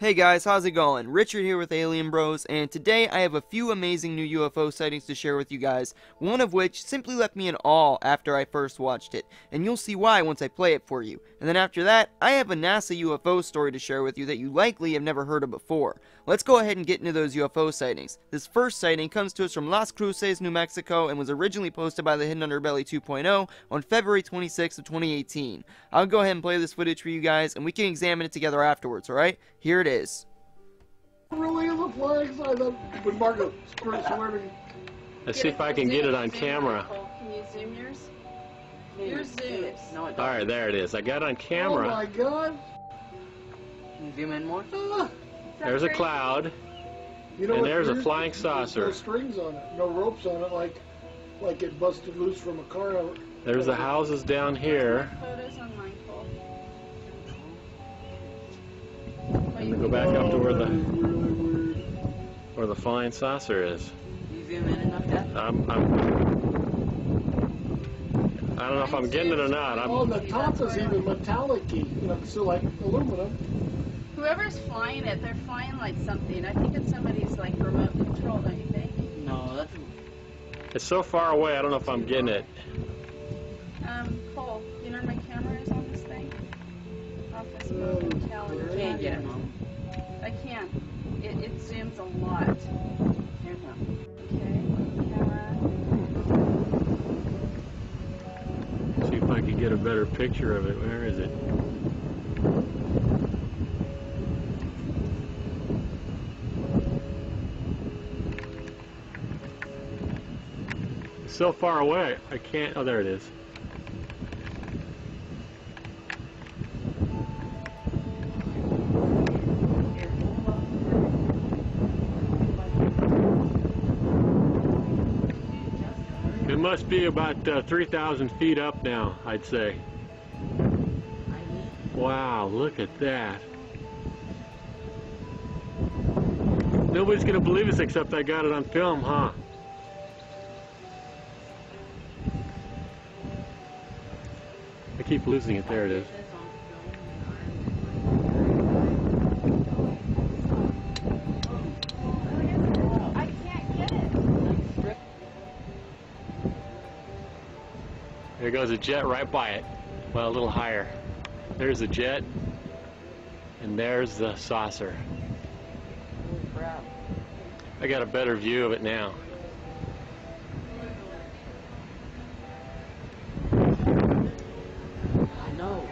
Hey guys, how's it going? Richard here with Alien Bros, and today I have a few amazing new UFO sightings to share with you guys, one of which simply left me in awe after I first watched it, and you'll see why once I play it for you. And then after that, I have a NASA UFO story to share with you that you likely have never heard of before. Let's go ahead and get into those UFO sightings. This first sighting comes to us from Las Cruces, New Mexico, and was originally posted by the Hidden Underbelly 2.0 on February 26th of 2018. I'll go ahead and play this footage for you guys, and we can examine it together afterwards, alright? Here it is. Really in the flag side of when Margaret swearing. Let's see if I can get it on camera. Can you zoom yours? Yours zooms. No, it doesn't. Alright, there it is. I got it on camera. Oh my god. Can you zoom in more? There's a cloud. You know And what, there's a yours- flying there's saucer. No strings on it, no ropes on it, like it busted loose from a car. There's the houses down here. Photos on mine, Cole. I'm gonna go back up to where the flying saucer is. Can you zoom in enough, Dad? I don't know if I'm getting it or not. Oh, the top is even metallic-y, so like aluminum. Whoever's flying it, they're flying like something. I think it's somebody's like remote control, don't you think? No, that's... It's so far away, I don't know if I'm getting it. Cole, you know where my camera is on this thing? Office mode, calendar. Can't get it, Mom. I can't. It zooms a lot. Here's one. Okay, camera. See if I can get a better picture of it. Where is it? It's so far away, I can't. Oh, there it is. It must be about 3,000 feet up now, I'd say. Wow, look at that. Nobody's gonna believe us except I got it on film, huh? I keep losing it. There it is. I can't get it. There goes a jet right by it. Well, a little higher. There's a jet, and there's the saucer. Holy crap. I got a better view of it now. I know.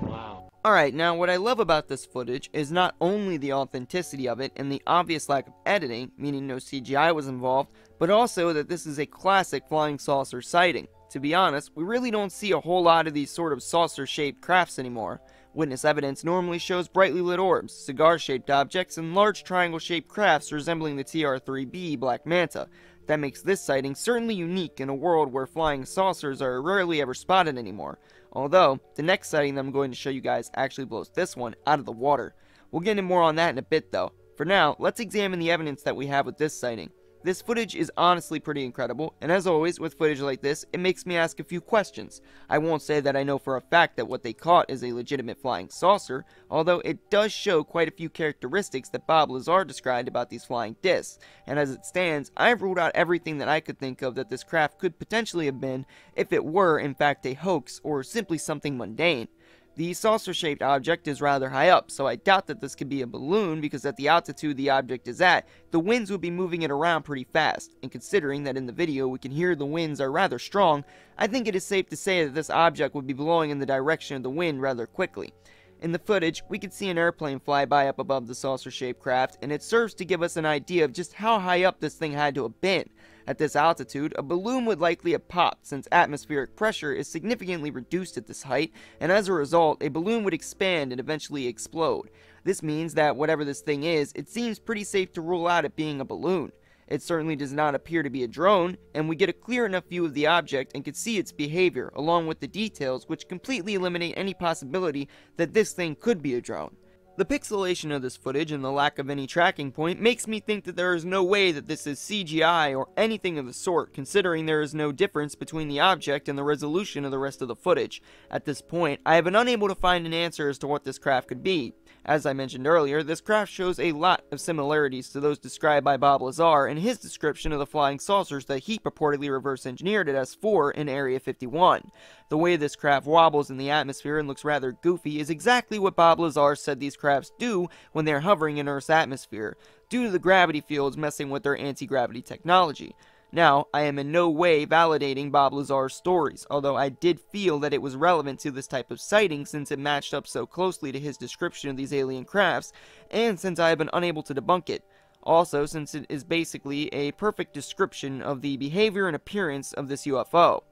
Wow. Alright, now what I love about this footage is not only the authenticity of it and the obvious lack of editing, meaning no CGI was involved, but also that this is a classic flying saucer sighting. To be honest, we really don't see a whole lot of these sort of saucer-shaped crafts anymore. Witness evidence normally shows brightly lit orbs, cigar-shaped objects, and large triangle-shaped crafts resembling the TR-3B Black Manta. That makes this sighting certainly unique in a world where flying saucers are rarely ever spotted anymore. Although, the next sighting that I'm going to show you guys actually blows this one out of the water. We'll get into more on that in a bit though. For now, let's examine the evidence that we have with this sighting. This footage is honestly pretty incredible, and as always with footage like this, it makes me ask a few questions. I won't say that I know for a fact that what they caught is a legitimate flying saucer, although it does show quite a few characteristics that Bob Lazar described about these flying discs, and as it stands, I've ruled out everything that I could think of that this craft could potentially have been if it were in fact a hoax or simply something mundane. The saucer-shaped object is rather high up, so I doubt that this could be a balloon because at the altitude the object is at, the winds would be moving it around pretty fast, and considering that in the video we can hear the winds are rather strong, I think it is safe to say that this object would be blowing in the direction of the wind rather quickly. In the footage, we can see an airplane fly by up above the saucer-shaped craft, and it serves to give us an idea of just how high up this thing had to have been. At this altitude, a balloon would likely have popped since atmospheric pressure is significantly reduced at this height, and as a result, a balloon would expand and eventually explode. This means that whatever this thing is, it seems pretty safe to rule out it being a balloon. It certainly does not appear to be a drone, and we get a clear enough view of the object and can see its behavior, along with the details which completely eliminate any possibility that this thing could be a drone. The pixelation of this footage and the lack of any tracking point makes me think that there is no way that this is CGI or anything of the sort, considering there is no difference between the object and the resolution of the rest of the footage. At this point, I have been unable to find an answer as to what this craft could be. As I mentioned earlier, this craft shows a lot of similarities to those described by Bob Lazar in his description of the flying saucers that he purportedly reverse engineered at S4 in Area 51. The way this craft wobbles in the atmosphere and looks rather goofy is exactly what Bob Lazar said these crafts do when they're hovering in Earth's atmosphere, due to the gravity fields messing with their anti-gravity technology. Now, I am in no way validating Bob Lazar's stories, although I did feel that it was relevant to this type of sighting since it matched up so closely to his description of these alien crafts, and since I have been unable to debunk it. Also, since it is basically a perfect description of the behavior and appearance of this UFO.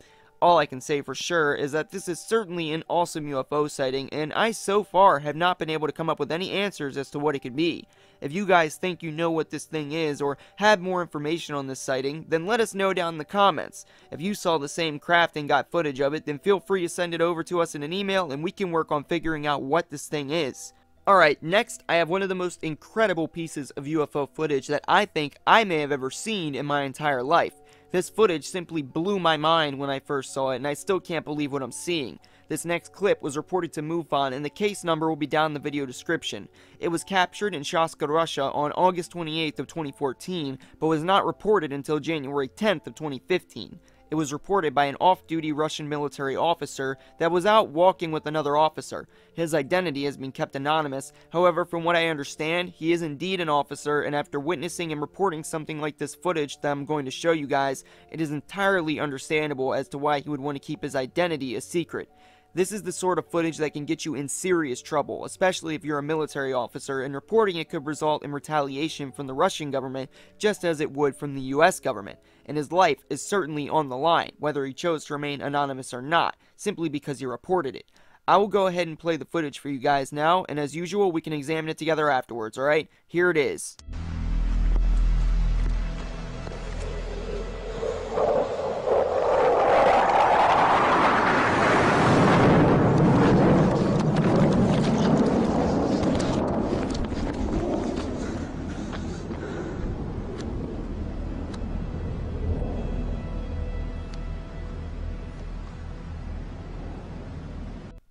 All I can say for sure is that this is certainly an awesome UFO sighting, and I so far have not been able to come up with any answers as to what it could be. If you guys think you know what this thing is or have more information on this sighting, then let us know down in the comments. If you saw the same craft and got footage of it, then feel free to send it over to us in an email and we can work on figuring out what this thing is. Alright, next I have one of the most incredible pieces of UFO footage that I think I may have ever seen in my entire life. This footage simply blew my mind when I first saw it, and I still can't believe what I'm seeing. This next clip was reported to MUFON, and the case number will be down in the video description. It was captured in Shaska, Russia on August 28th of 2014, but was not reported until January 10th of 2015. It was reported by an off-duty Russian military officer that was out walking with another officer. His identity has been kept anonymous, however, from what I understand, he is indeed an officer, and after witnessing and reporting something like this footage that I'm going to show you guys, it is entirely understandable as to why he would want to keep his identity a secret. This is the sort of footage that can get you in serious trouble, especially if you're a military officer, and reporting it could result in retaliation from the Russian government just as it would from the US government. And his life is certainly on the line, whether he chose to remain anonymous or not, simply because he reported it. I will go ahead and play the footage for you guys now, and as usual, we can examine it together afterwards, alright? Here it is.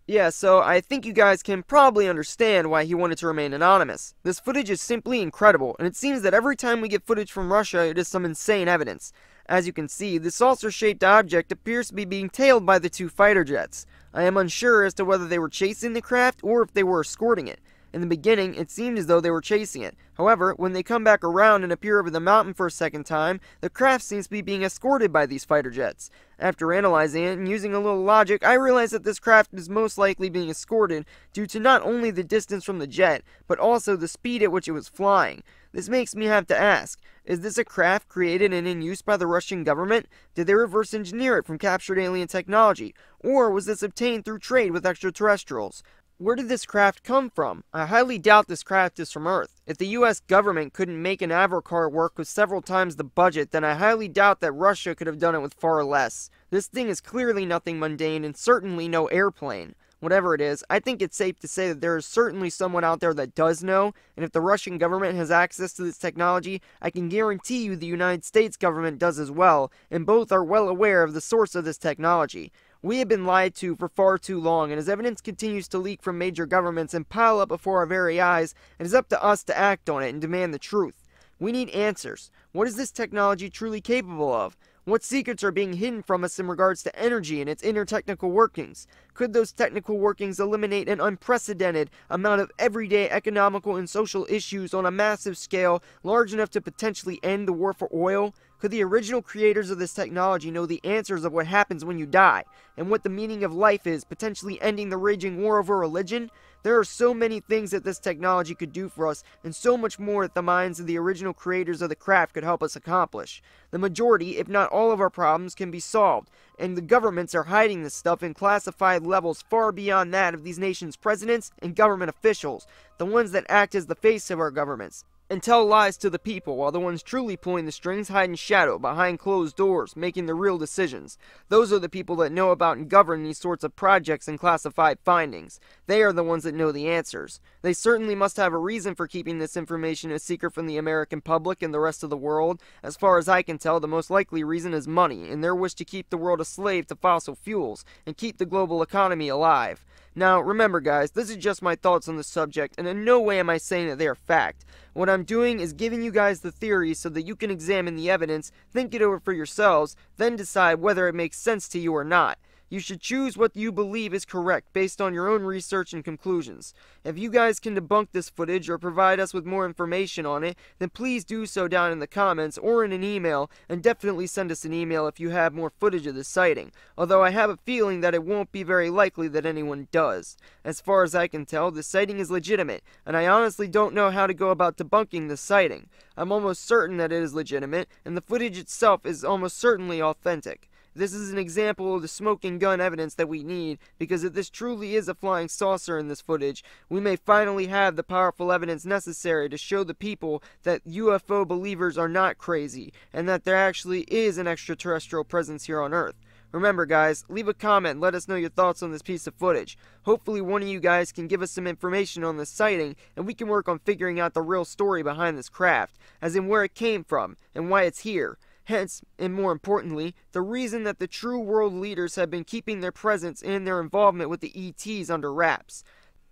Yeah, so I think you guys can probably understand why he wanted to remain anonymous. This footage is simply incredible, and it seems that every time we get footage from Russia, it is some insane evidence. As you can see, the saucer-shaped object appears to be being tailed by the two fighter jets. I am unsure as to whether they were chasing the craft or if they were escorting it. In the beginning, it seemed as though they were chasing it. However, when they come back around and appear over the mountain for a second time, the craft seems to be being escorted by these fighter jets. After analyzing it and using a little logic, I realized that this craft is most likely being escorted due to not only the distance from the jet, but also the speed at which it was flying. This makes me have to ask, is this a craft created and in use by the Russian government? Did they reverse engineer it from captured alien technology? Or was this obtained through trade with extraterrestrials? Where did this craft come from? I highly doubt this craft is from Earth. If the US government couldn't make an Avercar work with several times the budget, then I highly doubt that Russia could have done it with far less. This thing is clearly nothing mundane and certainly no airplane. Whatever it is, I think it's safe to say that there is certainly someone out there that does know, and if the Russian government has access to this technology, I can guarantee you the United States government does as well, and both are well aware of the source of this technology. We have been lied to for far too long, and as evidence continues to leak from major governments and pile up before our very eyes, it is up to us to act on it and demand the truth. We need answers. What is this technology truly capable of? What secrets are being hidden from us in regards to energy and its inner technical workings? Could those technical workings eliminate an unprecedented amount of everyday economical and social issues on a massive scale, large enough to potentially end the war for oil? Could the original creators of this technology know the answers of what happens when you die, and what the meaning of life is, potentially ending the raging war over religion? There are so many things that this technology could do for us, and so much more that the minds of the original creators of the craft could help us accomplish. The majority, if not all of our problems, can be solved, and the governments are hiding this stuff in classified levels far beyond that of these nations' presidents and government officials, the ones that act as the face of our governments. and tell lies to the people, while the ones truly pulling the strings hide in shadow, behind closed doors, making the real decisions. Those are the people that know about and govern these sorts of projects and classified findings. They are the ones that know the answers. They certainly must have a reason for keeping this information a secret from the American public and the rest of the world. As far as I can tell, the most likely reason is money, and their wish to keep the world a slave to fossil fuels, and keep the global economy alive. Now, remember guys, this is just my thoughts on the subject, and in no way am I saying that they are fact. What I'm doing is giving you guys the theory so that you can examine the evidence, think it over for yourselves, then decide whether it makes sense to you or not. You should choose what you believe is correct based on your own research and conclusions. If you guys can debunk this footage or provide us with more information on it, then please do so down in the comments or in an email, and definitely send us an email if you have more footage of this sighting, although I have a feeling that it won't be very likely that anyone does. As far as I can tell, this sighting is legitimate, and I honestly don't know how to go about debunking this sighting. I'm almost certain that it is legitimate, and the footage itself is almost certainly authentic. This is an example of the smoking gun evidence that we need, because if this truly is a flying saucer in this footage, we may finally have the powerful evidence necessary to show the people that UFO believers are not crazy, and that there actually is an extraterrestrial presence here on Earth. Remember guys, leave a comment and let us know your thoughts on this piece of footage. Hopefully one of you guys can give us some information on this sighting, and we can work on figuring out the real story behind this craft, as in where it came from, and why it's here. Hence, and more importantly, the reason that the true world leaders have been keeping their presence and their involvement with the ETs under wraps.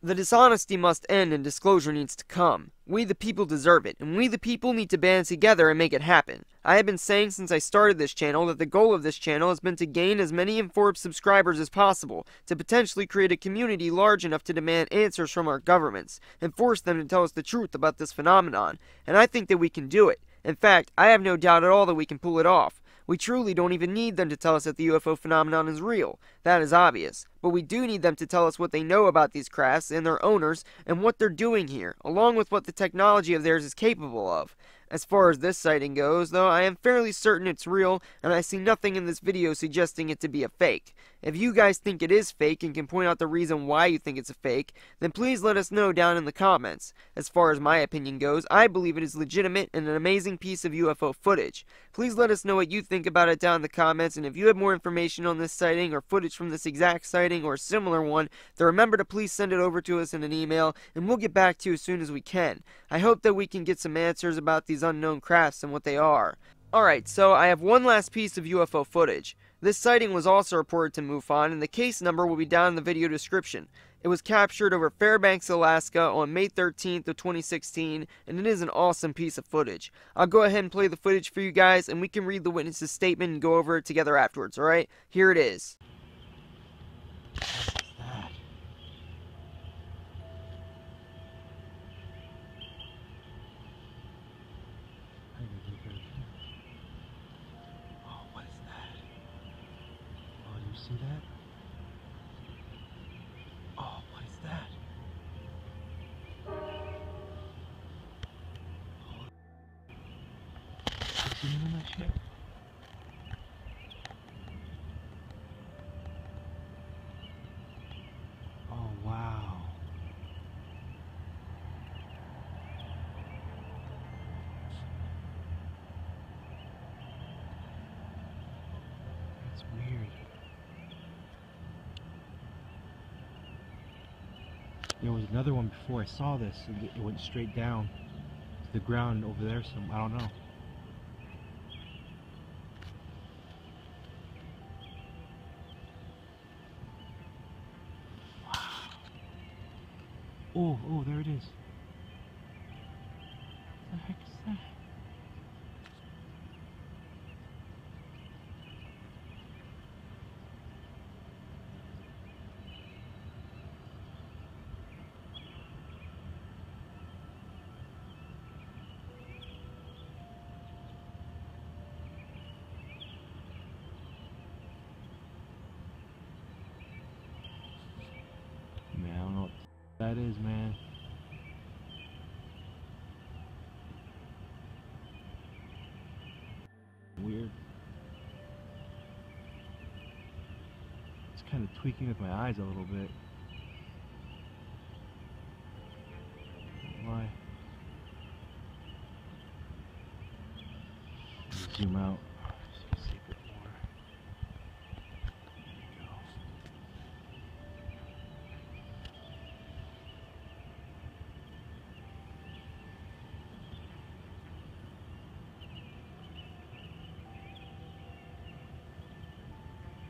The dishonesty must end and disclosure needs to come. We the people deserve it, and we the people need to band together and make it happen. I have been saying since I started this channel that the goal of this channel has been to gain as many informed subscribers as possible, to potentially create a community large enough to demand answers from our governments, and force them to tell us the truth about this phenomenon, and I think that we can do it. In fact, I have no doubt at all that we can pull it off. We truly don't even need them to tell us that the UFO phenomenon is real. That is obvious. But we do need them to tell us what they know about these crafts and their owners and what they're doing here, along with what the technology of theirs is capable of. As far as this sighting goes, though, I am fairly certain it's real, and I see nothing in this video suggesting it to be a fake. If you guys think it is fake and can point out the reason why you think it's a fake, then please let us know down in the comments. As far as my opinion goes, I believe it is legitimate and an amazing piece of UFO footage. Please let us know what you think about it down in the comments, and if you have more information on this sighting or footage from this exact sighting or a similar one, then remember to please send it over to us in an email, and we'll get back to you as soon as we can. I hope that we can get some answers about these unknown crafts and what they are. Alright, so I have one last piece of UFO footage. This sighting was also reported to MUFON, and the case number will be down in the video description. It was captured over Fairbanks, Alaska on May 13th of 2016, and it is an awesome piece of footage. I'll go ahead and play the footage for you guys, and we can read the witness's statement and go over it together afterwards, alright? Here it is. See that? Oh, what is that? You see him in that shit? Oh, wow. That's weird. There was another one before I saw this. It went straight down to the ground over there. Some I don't know. Wow. Oh, there it is. What the heck is that? Man, I don't know what that is, man. Weird. It's kind of tweaking with my eyes a little bit. Why? zoom out. Let's see a bit more. There you go.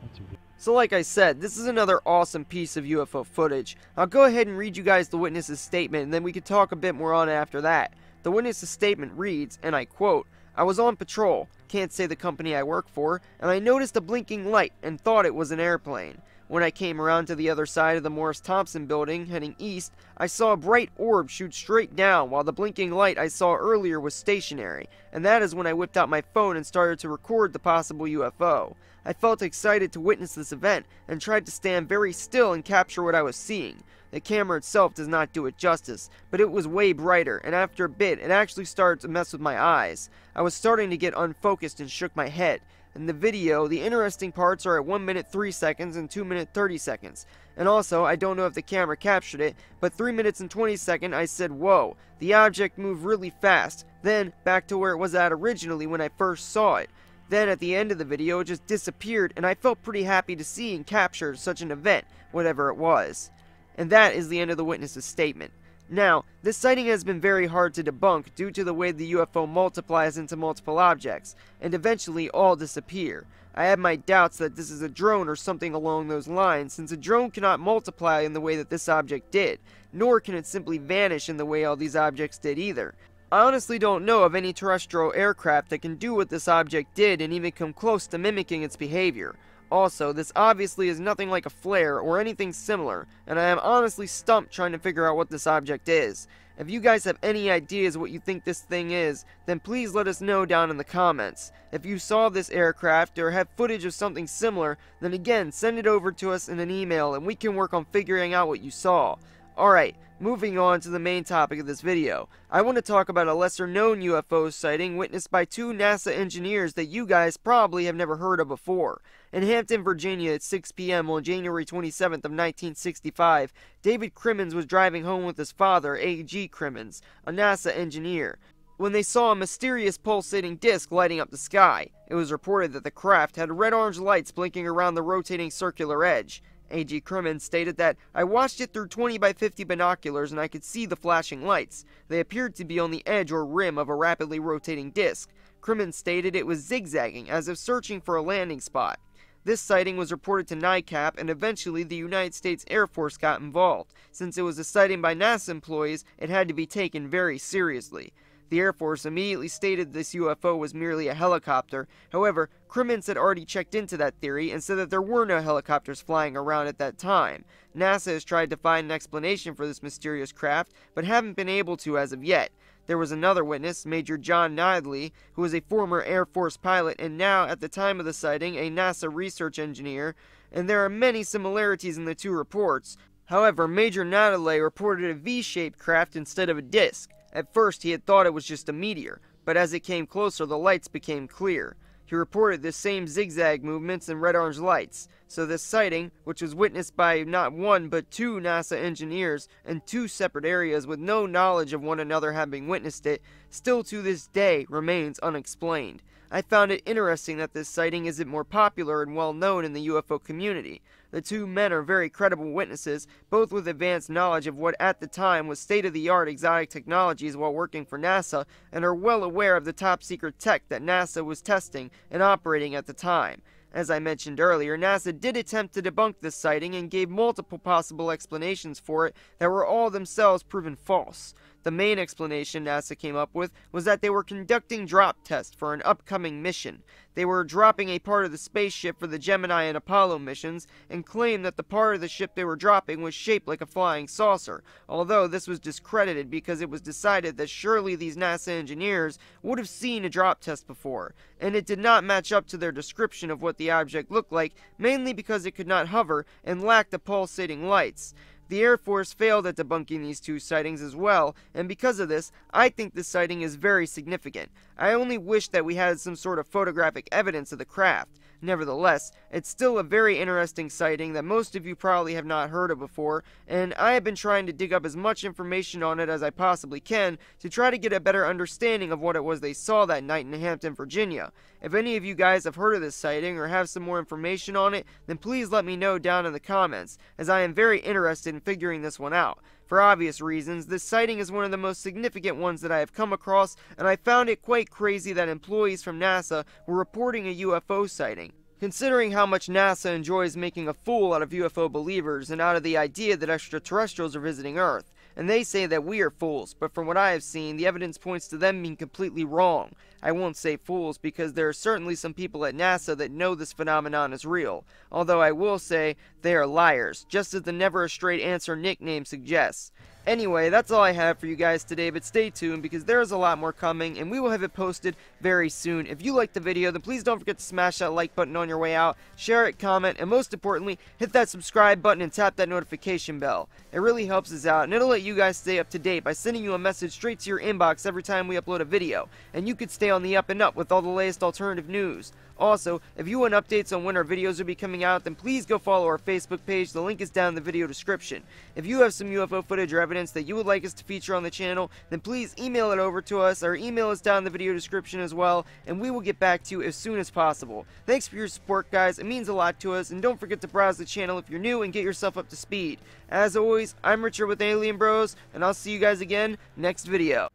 That's a So like I said, this is another awesome piece of UFO footage. I'll go ahead and read you guys the witness's statement, and then we can talk a bit more on it after that. The witness's statement reads, and I quote, "I was on patrol, can't say the company I work for, and I noticed a blinking light and thought it was an airplane. When I came around to the other side of the Morris Thompson building, heading east, I saw a bright orb shoot straight down while the blinking light I saw earlier was stationary, and that is when I whipped out my phone and started to record the possible UFO. I felt excited to witness this event and tried to stand very still and capture what I was seeing. The camera itself does not do it justice, but it was way brighter, and after a bit, it actually started to mess with my eyes. I was starting to get unfocused and shook my head. In the video, the interesting parts are at 1 minute 3 seconds and 2 minute 30 seconds. And also, I don't know if the camera captured it, but 3 minutes and 20 seconds I said, whoa, the object moved really fast, then back to where it was at originally when I first saw it. Then at the end of the video, it just disappeared, and I felt pretty happy to see and capture such an event, whatever it was." And that is the end of the witness's statement. Now, this sighting has been very hard to debunk due to the way the UFO multiplies into multiple objects, and eventually all disappear. I have my doubts that this is a drone or something along those lines, since a drone cannot multiply in the way that this object did, nor can it simply vanish in the way all these objects did either. I honestly don't know of any terrestrial aircraft that can do what this object did and even come close to mimicking its behavior. Also, this obviously is nothing like a flare or anything similar, and I am honestly stumped trying to figure out what this object is. If you guys have any ideas what you think this thing is, then please let us know down in the comments. If you saw this aircraft or have footage of something similar, then again, send it over to us in an email and we can work on figuring out what you saw. Alright, moving on to the main topic of this video. I want to talk about a lesser known UFO sighting witnessed by two NASA engineers that you guys probably have never heard of before. In Hampton, Virginia at 6 p.m. on January 27th of 1965, David Crimmins was driving home with his father, A.G. Crimmins, a NASA engineer, when they saw a mysterious pulsating disc lighting up the sky. It was reported that the craft had red-orange lights blinking around the rotating circular edge. A.G. Crimmins stated that, "I watched it through 20 by 50 binoculars and I could see the flashing lights. They appeared to be on the edge or rim of a rapidly rotating disc." Crimmins stated it was zigzagging as if searching for a landing spot. This sighting was reported to NICAP, and eventually the United States Air Force got involved. Since it was a sighting by NASA employees, it had to be taken very seriously. The Air Force immediately stated this UFO was merely a helicopter. However, Crimmins had already checked into that theory and said that there were no helicopters flying around at that time. NASA has tried to find an explanation for this mysterious craft, but haven't been able to as of yet. There was another witness, Major John Nidley, who was a former Air Force pilot and now, at the time of the sighting, a NASA research engineer, and there are many similarities in the two reports. However, Major Nidley reported a V-shaped craft instead of a disc. At first, he had thought it was just a meteor, but as it came closer, the lights became clear. He reported the same zigzag movements and red-orange lights. So this sighting, which was witnessed by not one but two NASA engineers in two separate areas with no knowledge of one another having witnessed it, still to this day remains unexplained. I found it interesting that this sighting isn't more popular and well known in the UFO community. The two men are very credible witnesses, both with advanced knowledge of what at the time was state-of-the-art exotic technologies while working for NASA, and are well aware of the top-secret tech that NASA was testing and operating at the time. As I mentioned earlier, NASA did attempt to debunk this sighting and gave multiple possible explanations for it that were all themselves proven false. The main explanation NASA came up with was that they were conducting drop tests for an upcoming mission. They were dropping a part of the spaceship for the Gemini and Apollo missions, and claimed that the part of the ship they were dropping was shaped like a flying saucer, although this was discredited because it was decided that surely these NASA engineers would have seen a drop test before, and it did not match up to their description of what the object looked like, mainly because it could not hover and lacked the pulsating lights. The Air Force failed at debunking these two sightings as well, and because of this, I think this sighting is very significant. I only wish that we had some sort of photographic evidence of the craft. Nevertheless, it's still a very interesting sighting that most of you probably have not heard of before, and I have been trying to dig up as much information on it as I possibly can to try to get a better understanding of what it was they saw that night in Hampton, Virginia. If any of you guys have heard of this sighting or have some more information on it, then please let me know down in the comments, as I am very interested in figuring this one out. For obvious reasons, this sighting is one of the most significant ones that I have come across, and I found it quite crazy that employees from NASA were reporting a UFO sighting. Considering how much NASA enjoys making a fool out of UFO believers and out of the idea that extraterrestrials are visiting Earth, and they say that we are fools, but from what I have seen, the evidence points to them being completely wrong. I won't say fools because there are certainly some people at NASA that know this phenomenon is real, although I will say they are liars, just as the Never a Straight Answer nickname suggests. Anyway, that's all I have for you guys today, but stay tuned because there is a lot more coming and we will have it posted very soon. If you liked the video, then please don't forget to smash that like button on your way out, share it, comment, and most importantly, hit that subscribe button and tap that notification bell. It really helps us out and it'll let you guys stay up to date by sending you a message straight to your inbox every time we upload a video, and you could stay on the up and up with all the latest alternative news. Also, if you want updates on when our videos will be coming out, then please go follow our Facebook page. The link is down in the video description. If you have some UFO footage or evidence that you would like us to feature on the channel, then please email it over to us. Our email is down in the video description as well, and we will get back to you as soon as possible. Thanks for your support, guys. It means a lot to us, and don't forget to browse the channel if you're new and get yourself up to speed. As always, I'm Richard with Alien Bros, and I'll see you guys again next video.